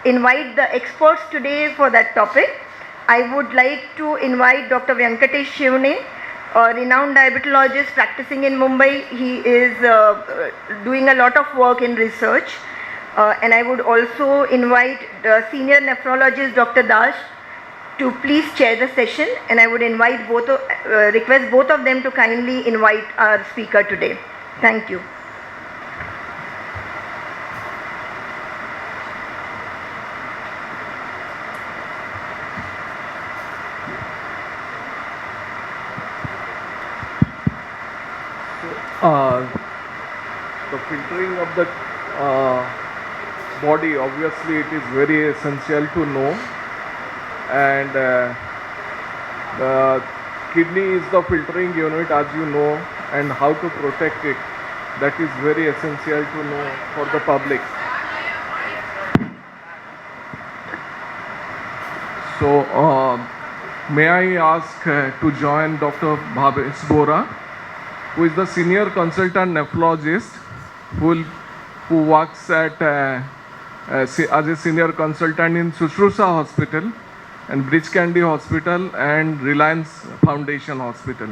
invite the experts today for that topic. I would like to invite Dr. Venkatesh Shivane, a renowned diabetologist practicing in Mumbai. He is doing a lot of work in research. And I would also invite the senior nephrologist, Dr. Das, to please chair the session, and I would invite request both of them to kindly invite our speaker today. Thank you. The filtering of the body, obviously it is very essential to know, and the kidney is the filtering unit, as you know, and how to protect it, that is very essential to know for the public. So may I ask to join Dr. Bhabesh Bora, who is the senior consultant nephrologist who works at as a senior consultant in Sushrusha Hospital and Bridge Candy Hospital and Reliance Foundation Hospital.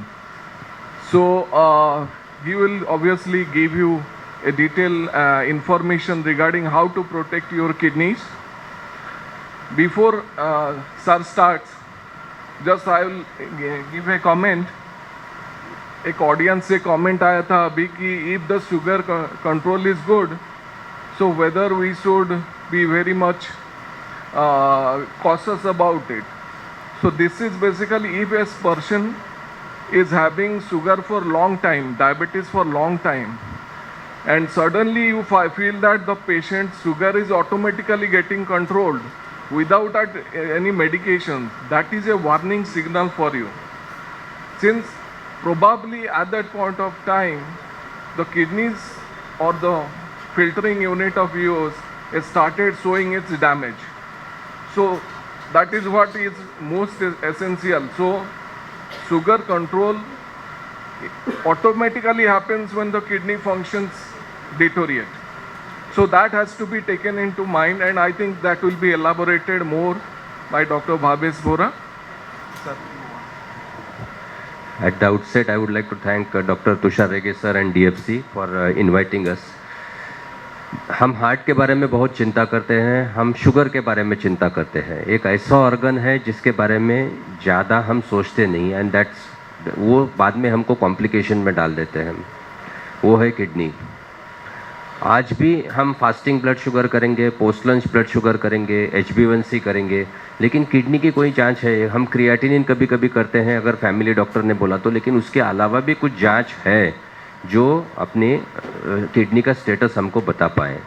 So he will obviously give you a detailed information regarding how to protect your kidneys. Before sir starts, just I will give a comment. एक audience से comment आया था अभी कि if the sugar control is good, so whether we should be very much cautious about it. So this is basically if a person is having sugar for long time, diabetes for long time, and suddenly you feel that the patient's sugar is automatically getting controlled without any medication, that is a warning signal for you. Since probably at that point of time, the kidneys or the filtering unit of yours has started showing its damage. So that is what is most essential. So sugar control automatically happens when the kidney functions deteriorate. So that has to be taken into mind, and I think that will be elaborated more by Dr. Bhabesh Bora. Sir. At the outset, I would like to thank Dr. Tushar Rege sir and DFC for inviting us. हम heart के बारे में बहुत चिंता करते हैं, हम sugar के बारे में चिंता करते हैं. एक ऐसा ऑर्गन है जिसके बारे में ज़्यादा हम सोचते नहीं, एंड दैट्स वो बाद में हमको कॉम्प्लिकेशन में डाल देते हैं. वो है किडनी. आज भी हम फास्टिंग ब्लड शुगर करेंगे, पोस्ट लंच ब्लड शुगर करेंगे, HbA1c करेंगे, लेकिन किडनी की कोई जांच है. हम क्रिएटिनिन कभी कभी करते हैं अगर फैमिली डॉक्टर ने बोला तो, लेकिन उसके अलावा भी कुछ जांच है जो अपने किडनी का स्टेटस हमको बता पाए.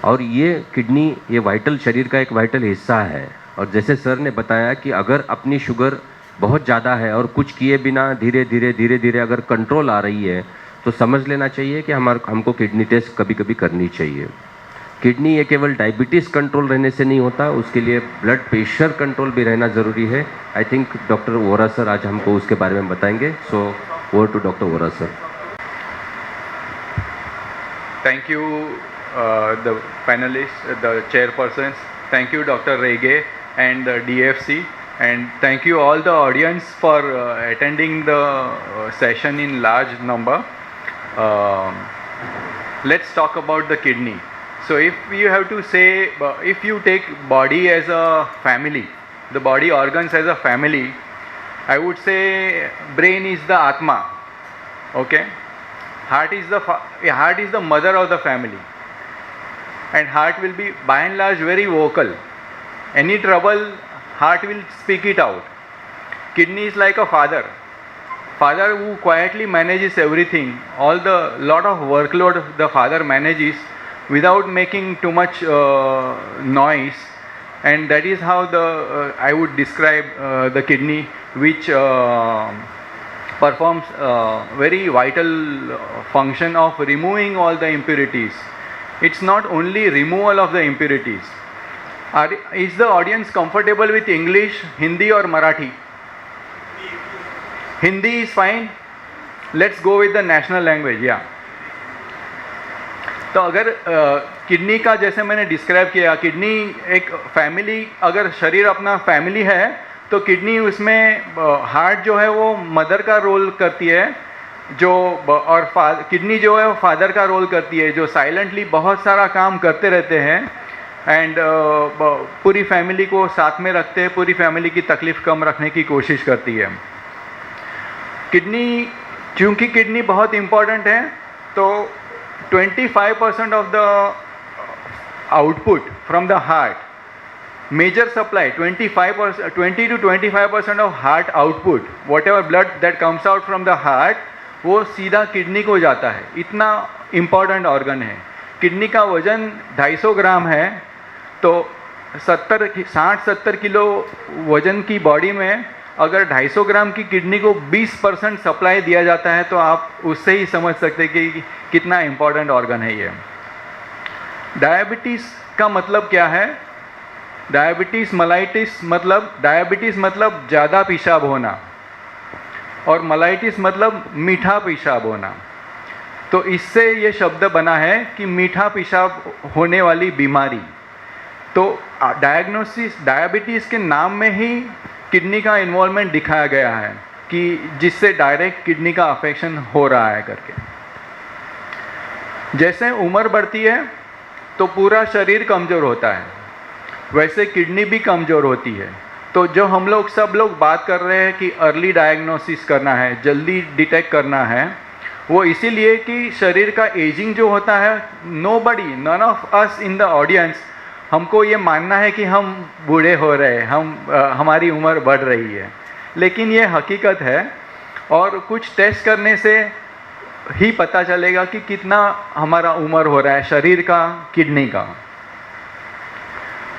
और ये किडनी ये वाइटल शरीर का एक वाइटल हिस्सा है. और जैसे सर ने बताया कि अगर अपनी शुगर बहुत ज़्यादा है और कुछ किए बिना धीरे धीरे अगर कंट्रोल आ रही है तो समझ लेना चाहिए कि हमको किडनी टेस्ट कभी कभी करनी चाहिए. किडनी ये केवल डायबिटीज़ कंट्रोल रहने से नहीं होता, उसके लिए ब्लड प्रेशर कंट्रोल भी रहना ज़रूरी है. I think doctor Vora sir आज हमको उसके बारे में बताएंगे. So over to doctor Vora sir. Thank you, the panelists, the chairpersons. Thank you, Dr. Rege and the DFC, and thank you all the audience for attending the session in large number. Let's talk about the kidney. So if you have to say, if you take body as a family, the body organs as a family, I would say brain is the Atma, okay? Heart is the mother of the family, and heart will be by and large very vocal. Any trouble, heart will speak it out. Kidney is like a father who quietly manages everything. All the lot of workload the father manages without making too much noise, and that is how I would describe the kidney, which performs very vital function of removing all the impurities. It's not only removal of the impurities. Is the audience comfortable with English, Hindi or Marathi? Hindi is fine. Let's go with the national language. Yeah. तो अगर kidney का जैसे मैंने describe किया, kidney एक family, अगर शरीर अपना फैमिली है तो किडनी उसमें हार्ट जो है वो मदर का रोल करती है, जो और किडनी जो है वो फादर का रोल करती है, जो साइलेंटली बहुत सारा काम करते रहते हैं एंड पूरी फैमिली को साथ में रखते हैं, पूरी फैमिली की तकलीफ़ कम रखने की कोशिश करती है। किडनी, चूँकि किडनी बहुत इम्पॉर्टेंट है तो 25% of the output from the heart, major supply 25%, 20 to 25% of heart output, whatever blood that comes out from the heart, वो सीधा किडनी को जाता है। इतना इम्पॉर्टेंट ऑर्गन है। किडनी का वज़न 250 ग्राम है, तो 60-70 किलो वज़न की बॉडी में अगर 250 ग्राम की किडनी को 20% सप्लाई दिया जाता है तो आप उससे ही समझ सकते हैं कि कितना इम्पॉर्टेंट ऑर्गन है ये। डायबिटीज़ का मतलब क्या है? डायबिटीज़ मलाइटिस मतलब, डायबिटीज़ मतलब ज़्यादा पेशाब होना और मलाइटिस मतलब मीठा पेशाब होना। तो इससे ये शब्द बना है कि मीठा पेशाब होने वाली बीमारी। तो डायग्नोसिस, डायबिटीज़ के नाम में ही किडनी का इन्वॉल्वमेंट दिखाया गया है कि जिससे डायरेक्ट किडनी का अफेक्शन हो रहा है करके। जैसे उम्र बढ़ती है तो पूरा शरीर कमज़ोर होता है, वैसे किडनी भी कमज़ोर होती है। तो जो हम लोग सब लोग बात कर रहे हैं कि अर्ली डायग्नोसिस करना है, जल्दी डिटेक्ट करना है, वो इसीलिए कि शरीर का एजिंग जो होता है, nobody, none of us in the audience, हमको ये मानना है कि हम बूढ़े हो रहे हैं, हमारी उम्र बढ़ रही है, लेकिन ये हकीकत है और कुछ टेस्ट करने से ही पता चलेगा कि कितना हमारा उम्र हो रहा है शरीर का, किडनी का।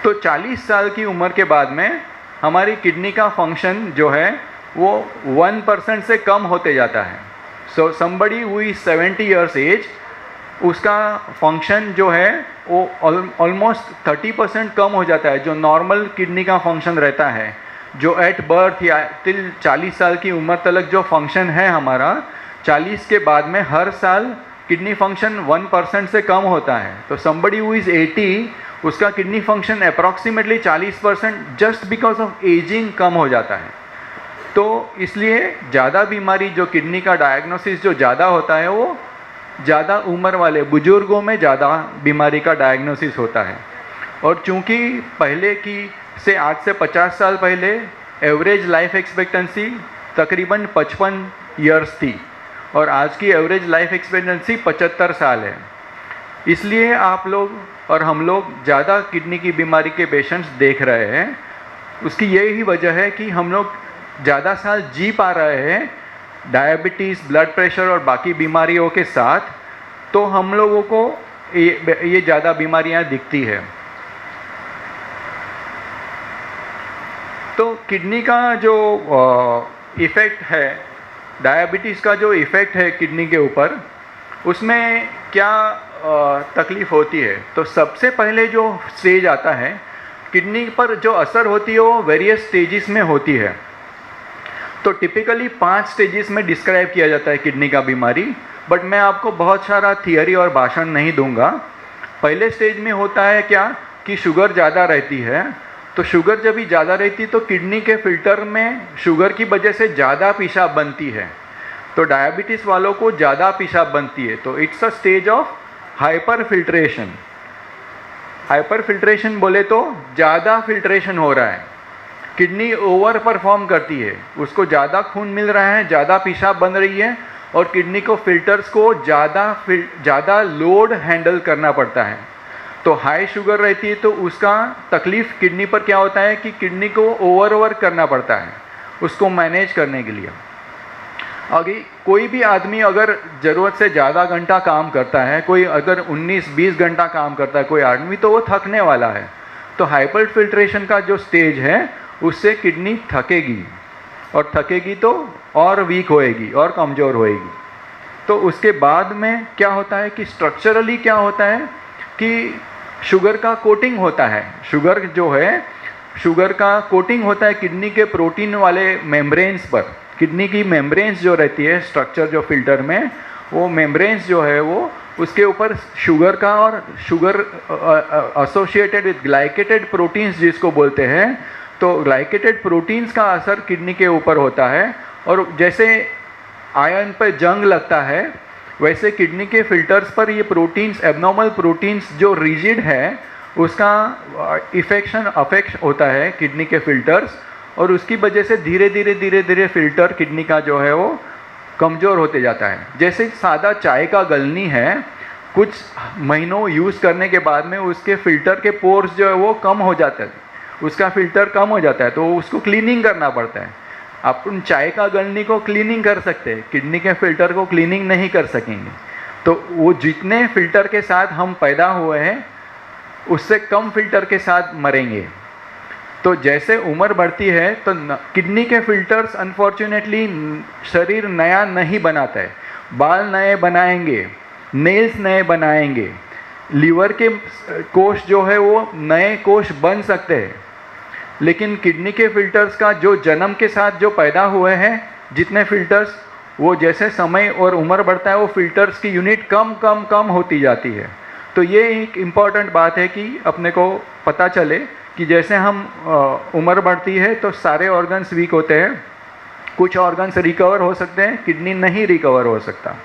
तो 40 साल की उम्र के बाद में हमारी किडनी का फंक्शन जो है वो 1% से कम होते जाता है। So somebody who is 70 years age, उसका फंक्शन जो है वो ऑलमोस्ट 30% कम हो जाता है, जो नॉर्मल किडनी का फंक्शन रहता है, जो एट बर्थ या टिल 40 साल की उम्र तक जो फंक्शन है हमारा, 40 के बाद में हर साल किडनी फंक्शन 1% से कम होता है। तो समबडी हु इज़ 80, उसका kidney function approximately 40% just because of ageing कम हो जाता है। तो इसलिए ज़्यादा बीमारी, जो किडनी का डायग्नोसिस जो ज़्यादा होता है, वो ज़्यादा उम्र वाले बुजुर्गों में ज़्यादा बीमारी का डायग्नोसिस होता है। और चूँकि पहले की से आज से 50 साल पहले एवरेज लाइफ एक्सपेक्टेंसी तकरीबन 55 ईयर्स थी और आज की एवरेज लाइफ एक्सपेक्टेंसी 75 साल है। इसलिए आप लोग और हम लोग ज़्यादा किडनी की बीमारी के पेशेंट्स देख रहे हैं। उसकी यही वजह है कि हम लोग ज़्यादा साल जी पा रहे हैं डायबिटीज़, ब्लड प्रेशर और बाकी बीमारियों के साथ, तो हम लोगों को ये ज़्यादा बीमारियां दिखती है। तो किडनी का जो इफ़ेक्ट है, डायबिटीज़ का जो इफ़ेक्ट है किडनी के ऊपर, उसमें क्या तकलीफ़ होती है? तो सबसे पहले जो स्टेज आता है किडनी पर जो असर होती है वो वेरियस स्टेजेस में होती है। तो टिपिकली 5 स्टेजेस में डिस्क्राइब किया जाता है किडनी का बीमारी, बट मैं आपको बहुत सारा थियरी और भाषण नहीं दूंगा। पहले स्टेज में होता है क्या कि शुगर ज़्यादा रहती है। तो शुगर जब भी ज़्यादा रहती है तो किडनी के फिल्टर में शुगर की वजह से ज़्यादा पेशाब बनती है, तो डायबिटीज़ वालों को ज़्यादा पेशाब बनती है। तो it's a stage of hyper filtration. Hyper filtration बोले तो ज़्यादा फिल्ट्रेशन हो रहा है, किडनी ओवर परफॉर्म करती है, उसको ज़्यादा खून मिल रहा है, ज़्यादा पेशाब बन रही है और किडनी को फिल्टर्स को ज़्यादा लोड हैंडल करना पड़ता है। तो हाई शुगर रहती है तो उसका तकलीफ़ किडनी पर क्या होता है कि किडनी को ओवर करना पड़ता है उसको मैनेज करने के लिए। आगे कोई भी आदमी अगर ज़रूरत से ज़्यादा घंटा काम करता है, कोई अगर 19-20 घंटा काम करता है कोई आदमी, तो वो थकने वाला है। तो हाइपर फिल्ट्रेशन का जो स्टेज है उससे किडनी थकेगी और थकेगी तो और वीक होएगी और कमज़ोर होएगी। तो उसके बाद में क्या होता है कि स्ट्रक्चरली क्या होता है कि शुगर का कोटिंग होता है। शुगर जो है, शुगर का कोटिंग होता है किडनी के प्रोटीन वाले मेम्ब्रेन्स पर। किडनी की मेम्ब्रेन्स जो रहती है, स्ट्रक्चर जो फिल्टर में, वो मेम्ब्रेन्स जो है वो उसके ऊपर शुगर का और sugar associated with glycated proteins जिसको बोलते हैं, तो ग्लाइकेटेड प्रोटीन्स का असर किडनी के ऊपर होता है। और जैसे आयरन पर जंग लगता है वैसे किडनी के फिल्टर्स पर ये प्रोटीन्स, एबनॉर्मल प्रोटीन्स जो रिजिड है उसका अफेक्ट होता है किडनी के फिल्टर्स, और उसकी वजह से धीरे धीरे फिल्टर किडनी का जो है वो कमज़ोर होते जाता है। जैसे सादा चाय का गलनी है, कुछ महीनों यूज़ करने के बाद में उसके फ़िल्टर के पोर्स जो है वो कम हो जाता है, उसका फ़िल्टर कम हो जाता है, तो उसको क्लीनिंग करना पड़ता है। अपन चाय का गलनी को क्लीनिंग कर सकते हैं, किडनी के फ़िल्टर को क्लीनिंग नहीं कर सकेंगे। तो वो जितने फ़िल्टर के साथ हम पैदा हुए हैं उससे कम फ़िल्टर के साथ मरेंगे। तो जैसे उम्र बढ़ती है तो किडनी के फिल्टर्स अनफॉर्चुनेटली शरीर नया नहीं बनाता है, बाल नए बनाएंगे, नेल्स नए बनाएंगे, लीवर के कोश जो है वो नए कोश बन सकते हैं, लेकिन किडनी के फिल्टर्स का जो जन्म के साथ जो पैदा हुए हैं जितने फिल्टर्स, वो जैसे समय और उम्र बढ़ता है वो फिल्टर्स की यूनिट कम होती जाती है। तो ये एक इम्पॉर्टेंट बात है कि अपने को पता चले कि जैसे हम उम्र बढ़ती है तो सारे ऑर्गन्स वीक होते हैं, कुछ ऑर्गन्स रिकवर हो सकते हैं, किडनी नहीं रिकवर हो सकता।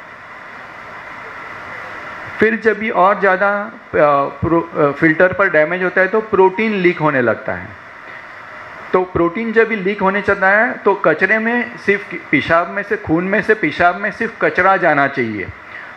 फिर जब भी और ज़्यादा फिल्टर पर डैमेज होता है तो प्रोटीन लीक होने लगता है। तो प्रोटीन जब भी लीक होने चलता है तो कचरे में सिर्फ पेशाब में से, खून में से पेशाब में सिर्फ कचरा जाना चाहिए,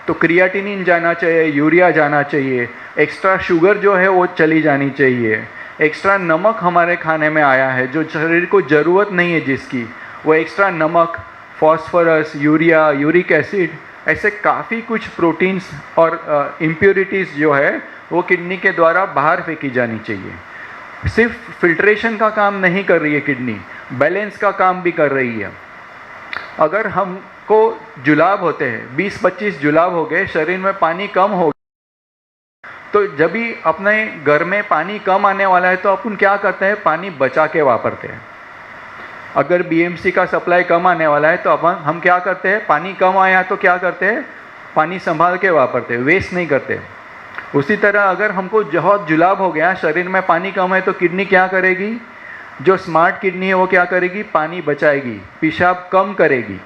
तो क्रिएटिनिन जाना चाहिए, यूरिया जाना चाहिए, एक्स्ट्रा शुगर जो है वो चली जानी चाहिए, एक्स्ट्रा नमक हमारे खाने में आया है जो शरीर को ज़रूरत नहीं है जिसकी, वो एक्स्ट्रा नमक, फॉस्फोरस, यूरिया, यूरिक एसिड, ऐसे काफ़ी कुछ प्रोटीन्स और इम्प्योरिटीज़ जो है वो किडनी के द्वारा बाहर फेंकी जानी चाहिए। सिर्फ फिल्ट्रेशन का काम नहीं कर रही है किडनी, बैलेंस का काम भी कर रही है। अगर हमको जुलाब होते हैं, 20-25 जुलाब हो गए, शरीर में पानी कम हो, तो जब भी अपने घर में पानी कम आने वाला है तो अपन क्या करते हैं, पानी बचा के वापरते हैं। अगर बीएमसी का सप्लाई कम आने वाला है तो हम क्या करते हैं, पानी कम आया तो क्या करते हैं, पानी संभाल के वापरते हैं, वेस्ट नहीं करते। उसी तरह अगर हमको बहुत जुलाब हो गया, शरीर में पानी कम है, तो किडनी क्या करेगी, जो स्मार्ट किडनी है वो क्या करेगी, पानी बचाएगी, पेशाब कम करेगी।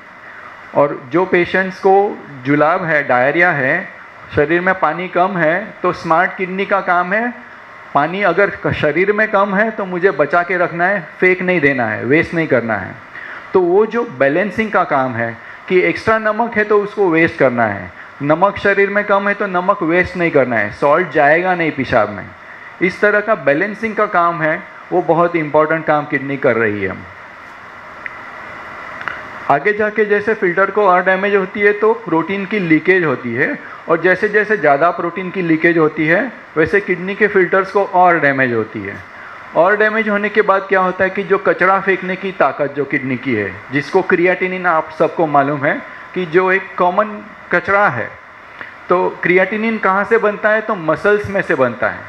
और जो पेशेंट्स को जुलाब है, डायरिया है, शरीर में पानी कम है, तो स्मार्ट किडनी का काम है, पानी अगर शरीर में कम है तो मुझे बचा के रखना है, फेंक नहीं देना है, वेस्ट नहीं करना है। तो वो जो बैलेंसिंग का काम है कि एक्स्ट्रा नमक है तो उसको वेस्ट करना है, नमक शरीर में कम है तो नमक वेस्ट नहीं करना है, सॉल्ट जाएगा नहीं पेशाब में। इस तरह का बैलेंसिंग का काम है, वो बहुत इंपॉर्टेंट काम किडनी कर रही है। आगे जाके जैसे फिल्टर को और डैमेज होती है तो प्रोटीन की लीकेज होती है, और जैसे जैसे ज़्यादा प्रोटीन की लीकेज होती है वैसे किडनी के फिल्टर्स को और डैमेज होती है। और डैमेज होने के बाद क्या होता है कि जो कचरा फेंकने की ताकत जो किडनी की है, जिसको क्रिएटिनिन आप सबको मालूम है कि जो एक कॉमन कचरा है, तो क्रिएटिनिन कहाँ से बनता है, तो मसल्स में से बनता है।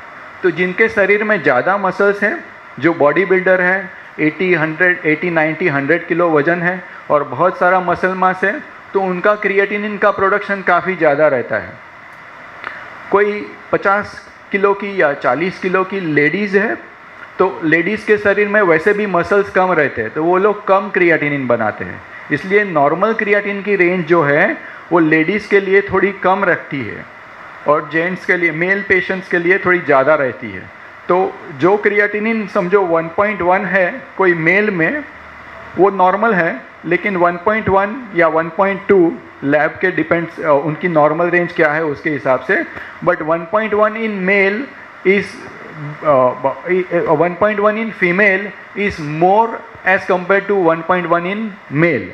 तो जिनके शरीर में ज़्यादा मसल्स हैं, जो बॉडी बिल्डर है, 80-90-100 किलो वजन है और बहुत सारा मसल मास है, तो उनका क्रिएटिनिन का प्रोडक्शन काफ़ी ज़्यादा रहता है। कोई 50 किलो की या 40 किलो की लेडीज़ है, तो लेडीज़ के शरीर में वैसे भी मसल्स कम रहते हैं, तो वो लोग कम क्रिएटिनिन बनाते हैं। इसलिए नॉर्मल क्रिएटिनिन की रेंज जो है वो लेडीज़ के लिए थोड़ी कम रखती है और जेंट्स के लिए, मेल पेशेंट्स के लिए थोड़ी ज़्यादा रहती है। तो जो क्रिएटिनिन समझो 1.1 है कोई मेल में, वो नॉर्मल है, लेकिन 1.1 या 1.2 लैब के डिपेंड्स, उनकी नॉर्मल रेंज क्या है उसके हिसाब से, but 1.1 in male is 1.1 in female is more age compare to 1.1 in male.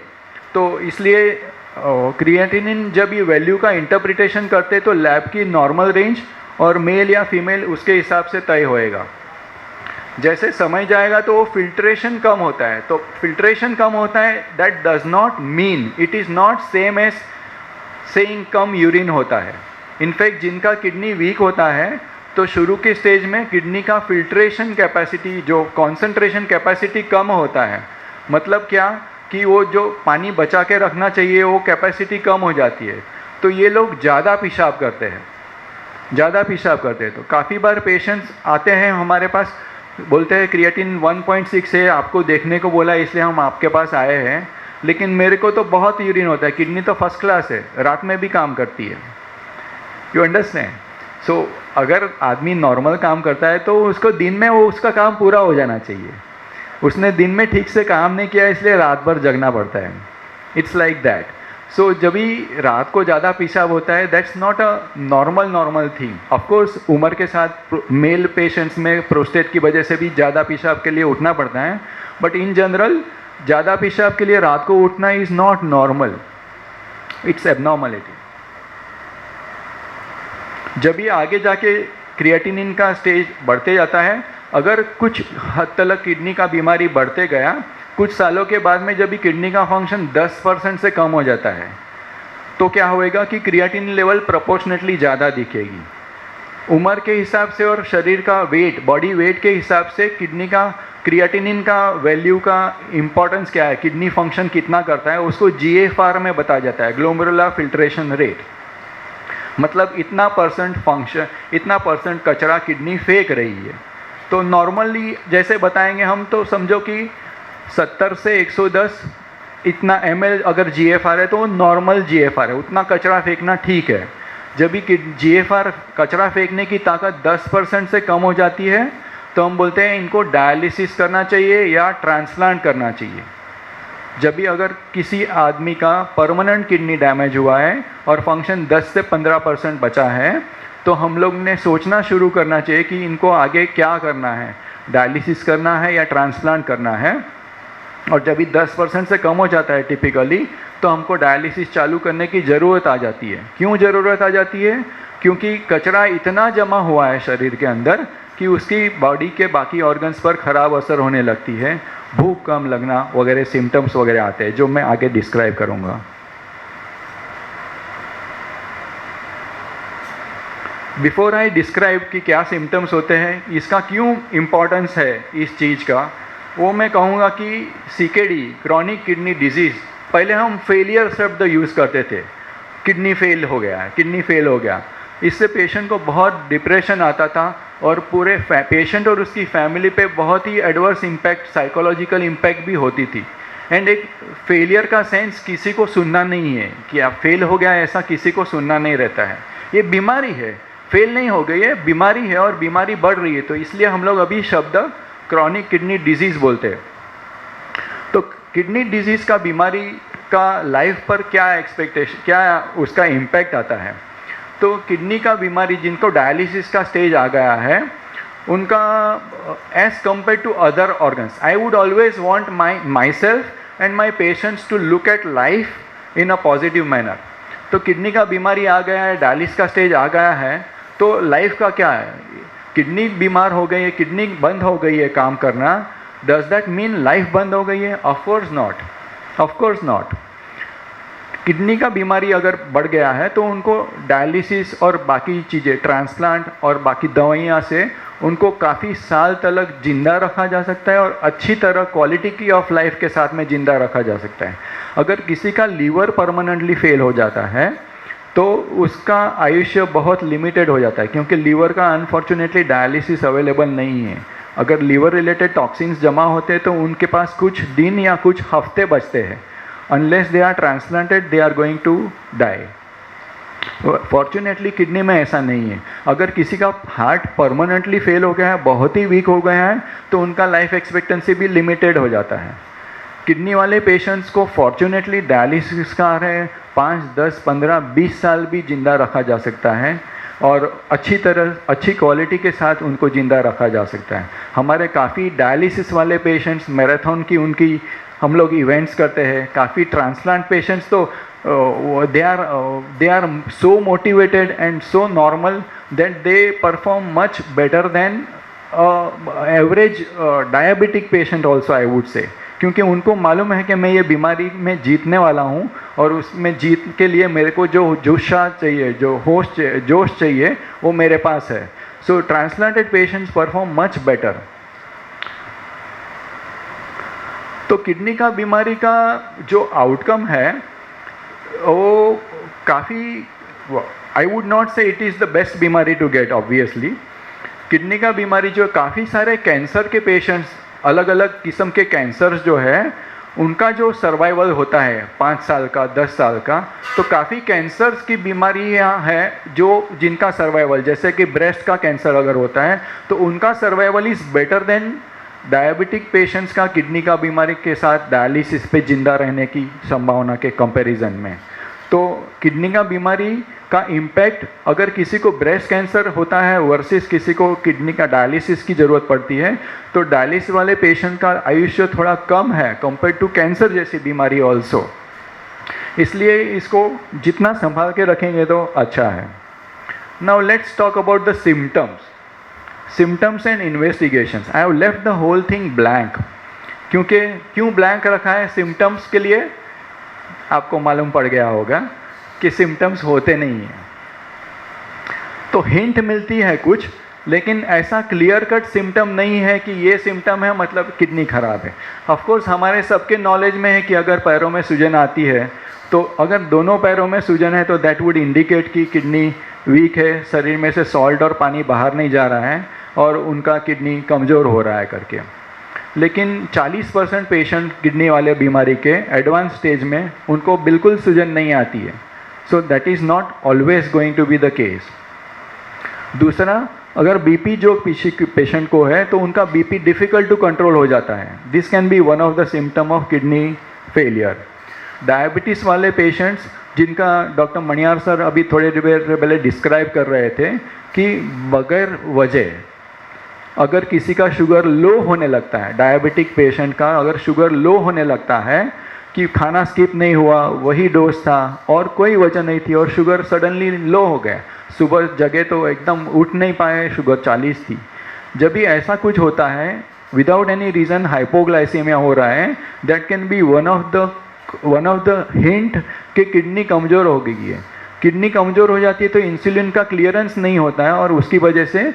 तो इसलिए क्रिएटिनिन जब ये वैल्यू का इंटरप्रिटेशन करते तो लैब की नॉर्मल रेंज और मेल या फीमेल उसके हिसाब से तय होएगा। जैसे समय जाएगा तो वो फिल्ट्रेशन कम होता है, तो फिल्ट्रेशन कम होता है, that does not mean, it is not same as saying कम यूरिन होता है। इनफैक्ट जिनका किडनी वीक होता है तो शुरू के स्टेज में किडनी का फिल्ट्रेशन कैपेसिटी, जो कॉन्सेंट्रेशन कैपेसिटी कम होता है। मतलब क्या कि वो जो पानी बचा के रखना चाहिए वो कैपेसिटी कम हो जाती है। तो तो ये लोग ज़्यादा पेशाब करते हैं, ज़्यादा पेशाब करते हैं। तो काफ़ी बार पेशेंट्स आते हैं हमारे पास, बोलते हैं क्रिएटिन 1.6 है, आपको देखने को बोला इसलिए हम आपके पास आए हैं, लेकिन मेरे को तो बहुत यूरिन होता है, किडनी तो फर्स्ट क्लास है, रात में भी काम करती है। You understand? सो अगर आदमी नॉर्मल काम करता है तो उसको दिन में वो उसका काम पूरा हो जाना चाहिए। उसने दिन में ठीक से काम नहीं किया इसलिए रात भर जगना पड़ता है। It's like that. सो जब भी रात को ज़्यादा पेशाब होता है, that's not a normal thing. Of course उम्र के साथ मेल पेशेंट्स में प्रोस्टेट की वजह से भी ज़्यादा पेशाब के लिए उठना पड़ता है, बट इन जनरल ज़्यादा पेशाब के लिए रात को उठना is not normal, it's abnormality. जब ये आगे जाके क्रिएटिनिन का स्टेज बढ़ते जाता है, अगर कुछ हद तक किडनी का बीमारी बढ़ते गया, कुछ सालों के बाद में जब भी किडनी का फंक्शन 10% से कम हो जाता है, तो क्या होएगा कि क्रिएटिनिन लेवल प्रोपोर्शनेटली ज़्यादा दिखेगी। उम्र के हिसाब से और शरीर का वेट, बॉडी वेट के हिसाब से किडनी का क्रिएटिनिन का वैल्यू का इम्पोर्टेंस क्या है, किडनी फंक्शन कितना करता है, उसको GFR में बताया जाता है, ग्लोमेरुलर फिल्ट्रेशन रेट। मतलब इतना परसेंट फंक्शन, इतना परसेंट कचरा किडनी फेंक रही है। तो नॉर्मली जैसे बताएंगे हम, तो समझो कि 70 से 110 इतना ml अगर GFR है तो वो नॉर्मल GFR है, उतना कचरा फेंकना ठीक है। जब भी GFR कचरा फेंकने की ताकत 10% से कम हो जाती है, तो हम बोलते हैं इनको डायलिसिस करना चाहिए या ट्रांसप्लांट करना चाहिए। जब भी अगर किसी आदमी का परमानेंट किडनी डैमेज हुआ है और फंक्शन 10 से 15% बचा है, तो हम लोग ने सोचना शुरू करना चाहिए कि इनको आगे क्या करना है, डायलिसिस करना है या ट्रांसप्लांट करना है। और जब भी 10% से कम हो जाता है टिपिकली, तो हमको डायलिसिस चालू करने की ज़रूरत आ जाती है। क्यों ज़रूरत आ जाती है? क्योंकि कचरा इतना जमा हुआ है शरीर के अंदर कि उसकी बॉडी के बाकी ऑर्गन्स पर ख़राब असर होने लगती है, भूख कम लगना वगैरह सिम्टम्स वगैरह आते हैं, जो मैं आगे डिस्क्राइब करूँगा। बिफोर आई डिस्क्राइब कि क्या सिम्टम्स होते हैं, इसका क्यों इम्पोर्टेंस है इस चीज़ का, वो मैं कहूँगा कि CKD, क्रॉनिक किडनी डिजीज़, पहले हम फेलियर शब्द यूज़ करते थे, किडनी फेल हो गया, किडनी फेल हो गया। इससे पेशेंट को बहुत डिप्रेशन आता था और पूरे पेशेंट और उसकी फैमिली पे बहुत ही एडवर्स इम्पैक्ट, साइकोलॉजिकल इम्पैक्ट भी होती थी। एंड एक फेलियर का सेंस किसी को सुनना नहीं है कि आप फेल हो गया, ऐसा किसी को सुनना नहीं रहता है। ये बीमारी है, फेल नहीं हो गई है, बीमारी है और बीमारी बढ़ रही है, तो इसलिए हम लोग अभी शब्द क्रॉनिक किडनी डिजीज़ बोलते हैं। तो किडनी डिजीज़ का बीमारी का लाइफ पर क्या एक्सपेक्टेशन, क्या उसका इम्पैक्ट आता है। तो किडनी का बीमारी जिनको डायलिसिस का स्टेज आ गया है, उनका age compare to other organs, I would always want myself and my patients to look at life in a positive manner. तो किडनी का बीमारी आ गया है, डायलिसिस का स्टेज आ गया है, तो लाइफ का क्या है, किडनी बीमार हो गई है, किडनी बंद हो गई है काम करना, डज दैट मीन लाइफ बंद हो गई है? Of course not, of course not. Kidney का बीमारी अगर बढ़ गया है तो उनको डायलिसिस और बाकी चीज़ें, ट्रांसप्लांट और बाकी दवाइयाँ से उनको काफ़ी साल तक जिंदा रखा जा सकता है और अच्छी तरह क्वालिटी की ऑफ लाइफ के साथ में जिंदा रखा जा सकता है। अगर किसी का लीवर परमानेंटली फेल हो जाता है तो उसका आयुष्य बहुत लिमिटेड हो जाता है, क्योंकि लीवर का अनफॉर्चुनेटली डायलिसिस अवेलेबल नहीं है। अगर लीवर रिलेटेड टॉक्सिन्स जमा होते हैं तो उनके पास कुछ दिन या कुछ हफ्ते बचते हैं। Unless they are transplanted they are going to die. Fortunately kidney में ऐसा नहीं है। अगर किसी का हार्ट परमानेंटली फेल हो गया है, बहुत ही वीक हो गया है, तो उनका लाइफ एक्सपेक्टेंसी भी लिमिटेड हो जाता है। किडनी वाले पेशेंट्स को फॉर्चुनेटली डायलिसिस का है 5, 10, 15, 20 साल भी जिंदा रखा जा सकता है और अच्छी तरह, अच्छी क्वालिटी के साथ उनको जिंदा रखा जा सकता है। हमारे काफ़ी डायलिसिस वाले पेशेंट्स, मैराथन की उनकी हम लोग इवेंट्स करते हैं। काफ़ी ट्रांसप्लांट पेशेंट्स तो they are so motivated and so normal that they perform much better than average diabetic patient also, I would say, क्योंकि उनको मालूम है कि मैं ये बीमारी में जीतने वाला हूँ और उसमें जीत के लिए मेरे को जो जोशा चाहिए, जो जोश चाहिए, वो मेरे पास है। So transplanted patients perform much better. तो किडनी का बीमारी का जो आउटकम है वो काफ़ी I would not say it is the best बीमारी टू गेट ऑब्वियसली. किडनी का बीमारी जो काफ़ी सारे कैंसर के पेशेंट्स, अलग अलग किस्म के कैंसर जो है उनका जो सर्वाइवल होता है 5 साल का 10 साल का, तो काफ़ी कैंसर्स की बीमारियां हैं जो जिनका सर्वाइवल, जैसे कि ब्रेस्ट का कैंसर अगर होता है तो उनका survival is better than diabetic patients का किडनी का बीमारी के साथ डायलिसिस पे जिंदा रहने की संभावना के कंपैरिजन में. तो किडनी का बीमारी का इम्पैक्ट अगर किसी को ब्रेस्ट कैंसर होता है वर्सेस किसी को किडनी का डायलिसिस की ज़रूरत पड़ती है, तो डायलिसिस वाले पेशेंट का आयुष्य थोड़ा कम है कंपेयर टू कैंसर जैसी बीमारी ऑल्सो. इसलिए इसको जितना संभाल के रखेंगे तो अच्छा है. Now let's talk about the symptoms and investigations. I have left the whole thing blank. क्यों ब्लैंक रखा है सिम्टम्स के लिए, आपको मालूम पड़ गया होगा कि सिम्टम्स होते नहीं हैं. तो हिंट मिलती है कुछ, लेकिन ऐसा क्लियर कट सिम्टम नहीं है कि ये सिम्टम है मतलब किडनी खराब है. ऑफ कोर्स हमारे सबके नॉलेज में है कि अगर पैरों में सूजन आती है तो अगर दोनों पैरों में सूजन है तो दैट वुड इंडिकेट कि किडनी वीक है, शरीर में से सॉल्ट और पानी बाहर नहीं जा रहा है और उनका किडनी कमज़ोर हो रहा है करके. लेकिन 40% पेशेंट किडनी वाले बीमारी के एडवांस स्टेज में उनको बिल्कुल सूजन नहीं आती है. So that is not always going to be the case. दूसरा, अगर बीपी जो पेशेंट को है तो उनका बीपी डिफ़िकल्ट टू कंट्रोल हो जाता है. This can be one of the symptom of kidney failure. Diabetes वाले पेशेंट्स जिनका डॉक्टर मणियार सर अभी थोड़ी देर पहले डिस्क्राइब कर रहे थे कि बगैर वजह अगर किसी का शुगर लो होने लगता है, डायबिटिक पेशेंट का अगर शुगर लो होने लगता है कि खाना स्किप नहीं हुआ, वही डोज था और कोई वजह नहीं थी और शुगर सडनली लो हो गया, सुबह जगह तो एकदम उठ नहीं पाए, शुगर 40 थी. जब भी ऐसा कुछ होता है विदाउट एनी रीज़न हाइपोग्लाइसीमिया हो रहा है, that can be one of the hint कि किडनी कमज़ोर हो गई है. किडनी कमज़ोर हो जाती है तो इंसुलिन का क्लियरेंस नहीं होता है और उसकी वजह से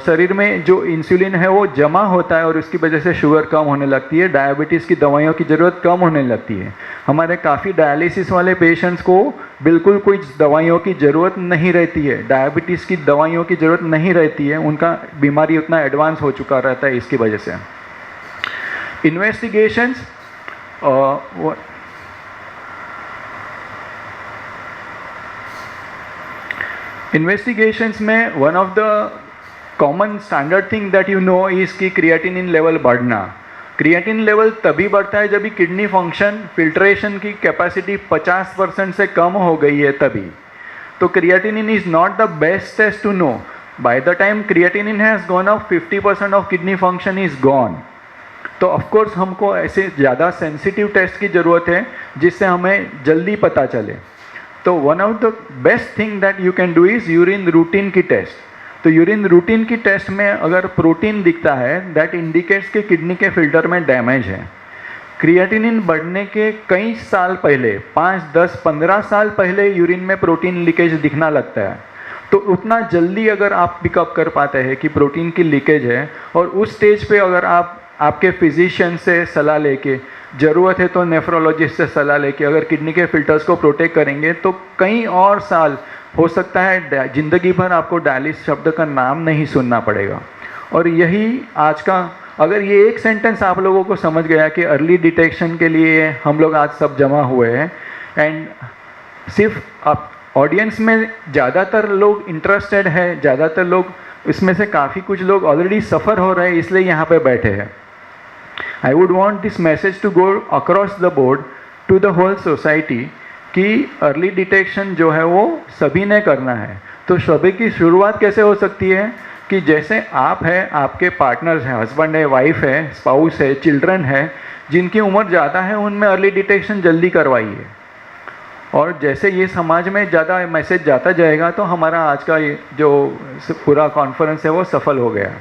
शरीर में जो इंसुलिन है वो जमा होता है और उसकी वजह से शुगर कम होने लगती है, डायबिटीज़ की दवाइयों की ज़रूरत कम होने लगती है. हमारे काफ़ी डायलिसिस वाले पेशेंट्स को बिल्कुल कोई दवाइयों की ज़रूरत नहीं रहती है, डायबिटीज़ की दवाइयों की ज़रूरत नहीं रहती है, उनका बीमारी उतना एडवांस हो चुका रहता है इसकी वजह से. इन्वेस्टिगेशंस में one of the common standard thing that you know is कि क्रिएटिनिन लेवल बढ़ना. क्रिएटिनिन लेवल तभी बढ़ता है जब किडनी फंक्शन फिल्ट्रेशन की कैपेसिटी 50% से कम हो गई है तभी. तो creatinine is not the best test to know. By the time creatinine has gone off 50% of kidney function is gone. तो ऑफकोर्स हमको ऐसे ज़्यादा सेंसिटिव टेस्ट की ज़रूरत है जिससे हमें जल्दी पता चले. तो one of the best thing that you can do is urine routine की टेस्ट. तो यूरिन रूटीन की टेस्ट में अगर प्रोटीन दिखता है दैट इंडिकेट्स कि किडनी के फिल्टर में डैमेज है. क्रिएटिनिन बढ़ने के कई साल पहले, 5, 10, 15 साल पहले यूरिन में प्रोटीन लीकेज दिखना लगता है. तो उतना जल्दी अगर आप पिकअप कर पाते हैं कि प्रोटीन की लीकेज है और उस स्टेज पे अगर आप आपके फिजिशियन से सलाह लेके, ज़रूरत है तो नेफ्रोलॉजिस्ट से सलाह लेके अगर किडनी के फिल्टर्स को प्रोटेक्ट करेंगे तो कई और साल, हो सकता है ज़िंदगी भर आपको डायलिसिस शब्द का नाम नहीं सुनना पड़ेगा. और यही आज का, अगर ये एक सेंटेंस आप लोगों को समझ गया कि अर्ली डिटेक्शन के लिए हम लोग आज सब जमा हुए हैं एंड सिर्फ आप ऑडियंस में ज़्यादातर लोग इंटरेस्टेड है, ज़्यादातर लोग इसमें से काफ़ी कुछ लोग ऑलरेडी सफ़र हो रहे हैं इसलिए यहाँ पे बैठे हैं. I would want this message to go across the board to the whole society कि अर्ली डिटेक्शन जो है वो सभी ने करना है. तो सभी की शुरुआत कैसे हो सकती है कि जैसे आप हैं, आपके पार्टनर्स हैं, हस्बैंड है, वाइफ है, स्पाउस है, चिल्ड्रन है, जिनकी उम्र ज़्यादा है उनमें अर्ली डिटेक्शन जल्दी करवाइए. और जैसे ये समाज में ज़्यादा मैसेज जाता जाएगा तो हमारा आज का जो पूरा कॉन्फ्रेंस है वो सफल हो गया.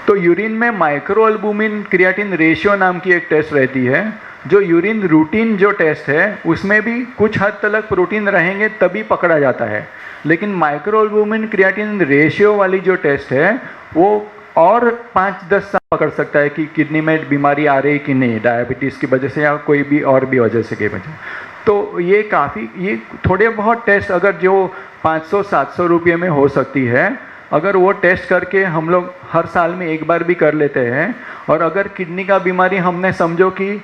तो यूरिन में माइक्रो एल्बुमिन क्रिएटिन रेशियो नाम की एक टेस्ट रहती है. जो यूरिन रूटीन जो टेस्ट है उसमें भी कुछ हद तक प्रोटीन रहेंगे तभी पकड़ा जाता है, लेकिन माइक्रो एल्बुमिन क्रिएटिन रेशियो वाली जो टेस्ट है वो और 5-10 साल पकड़ सकता है कि किडनी में बीमारी आ रही कि नहीं, डायबिटीज़ की वजह से या कोई भी और भी वजह से की वजह. तो ये काफ़ी, ये थोड़े बहुत टेस्ट अगर जो 500-700 रुपये में हो सकती है, अगर वो टेस्ट करके हम लोग हर साल में एक बार भी कर लेते हैं, और अगर किडनी का बीमारी हमने समझो कि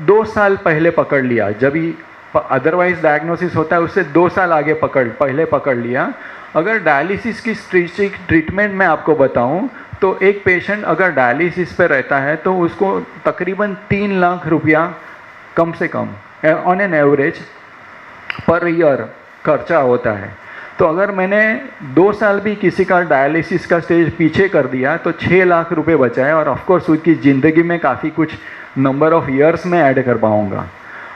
2 साल पहले पकड़ लिया, जब ही अदरवाइज डायग्नोसिस होता है उससे 2 साल आगे पहले पकड़ लिया। अगर डायलिसिस की ट्रीटमेंट मैं आपको बताऊं तो एक पेशेंट अगर डायलिसिस पे रहता है तो उसको तकरीबन 3 लाख रुपया कम से come on an average per year खर्चा होता है। तो अगर मैंने 2 साल भी किसी का डायलिसिस का स्टेज पीछे कर दिया तो 6 लाख रुपए बचाए, और ऑफकोर्स उसकी ज़िंदगी में काफ़ी कुछ नंबर ऑफ़ ईयर्स में ऐड कर पाऊँगा।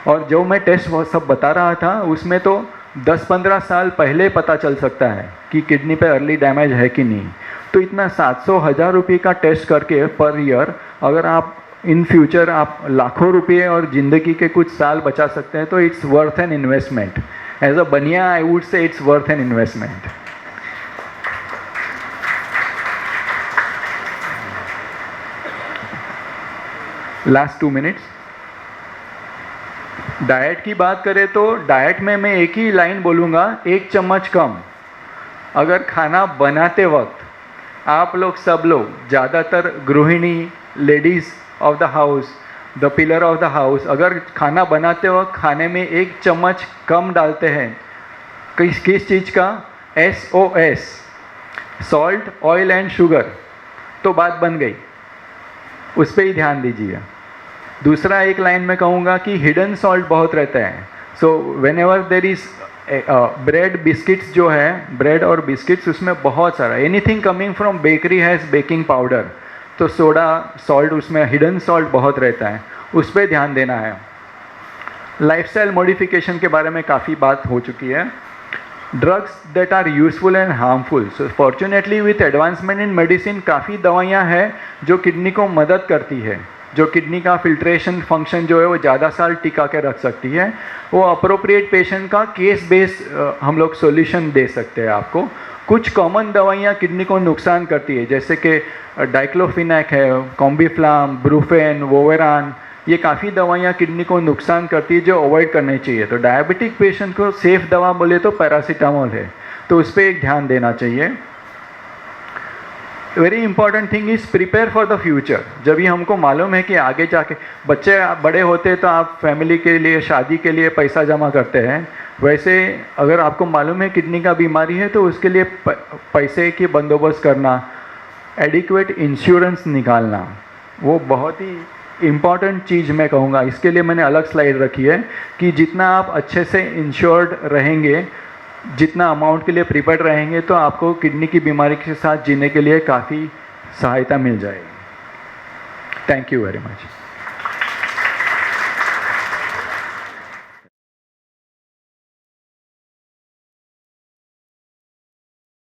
और जो मैं टेस्ट वो सब बता रहा था उसमें तो 10-15 साल पहले पता चल सकता है कि किडनी पे अर्ली डैमेज है कि नहीं। तो इतना 700-1000 रुपये का टेस्ट करके पर ईयर अगर आप इन फ्यूचर आप लाखों रुपये और ज़िंदगी के कुछ साल बचा सकते हैं तो it's worth an investment. As a Baniya I would say it's worth an investment. Last 2 minutes. Diet की बात करें तो डाइट में मैं एक ही लाइन बोलूँगा, 1 चम्मच कम। अगर खाना बनाते वक्त आप लोग सब लोग, ज़्यादातर गृहिणी, ladies of the house, the pillar of the house, अगर खाना बनाते वक्त खाने में 1 चम्मच कम डालते हैं किस चीज़ का, SOS, salt, oil and sugar, तो बात बन गई। उस पर ही ध्यान दीजिए। दूसरा एक लाइन में कहूँगा कि हिडन सॉल्ट बहुत रहता है। So when ever there is bread biscuits जो है, ब्रेड और बिस्किट्स उसमें बहुत सारा, anything coming from bakery has baking powder, तो सोडा सॉल्ट उसमें हिडन सॉल्ट बहुत रहता है, उस पर ध्यान देना है। लाइफस्टाइल मॉडिफिकेशन के बारे में काफ़ी बात हो चुकी है। Drugs that are useful and harmful. So fortunately with advancement in medicine काफ़ी दवाइयाँ हैं जो किडनी को मदद करती है, जो किडनी का फिल्ट्रेशन फंक्शन जो है वो ज़्यादा साल टिका के रख सकती है। वो अप्रोप्रिएट पेशेंट का केस बेस हम लोग सॉल्यूशन दे सकते हैं आपको। कुछ कॉमन दवाइयाँ किडनी को नुकसान करती है, जैसे कि डाइक्लोफिनेक है, कॉम्बिफ्लाम, ब्रूफेन, वोवेरान, ये काफ़ी दवाइयाँ किडनी को नुकसान करती है जो अवॉइड करनी चाहिए। तो डायबिटिक पेशेंट को सेफ दवा बोले तो पैरासीटामोल है, तो उस पर एक ध्यान देना चाहिए। Very important thing is prepare for the future. जब भी हमको मालूम है कि आगे जाके बच्चे बड़े होते हैं तो आप फैमिली के लिए, शादी के लिए पैसा जमा करते हैं, वैसे अगर आपको मालूम है किडनी का बीमारी है तो उसके लिए पैसे की बंदोबस्त करना, एडिक्वेट इंश्योरेंस निकालना, वो बहुत ही इम्पॉर्टेंट चीज़ मैं कहूँगा। इसके लिए मैंने अलग स्लाइड रखी है कि जितना आप अच्छे से इंश्योर्ड रहेंगे, जितना अमाउंट के लिए प्रिपेयर्ड रहेंगे, तो आपको किडनी की बीमारी के साथ जीने के लिए काफ़ी सहायता मिल जाएगी। Thank you very much.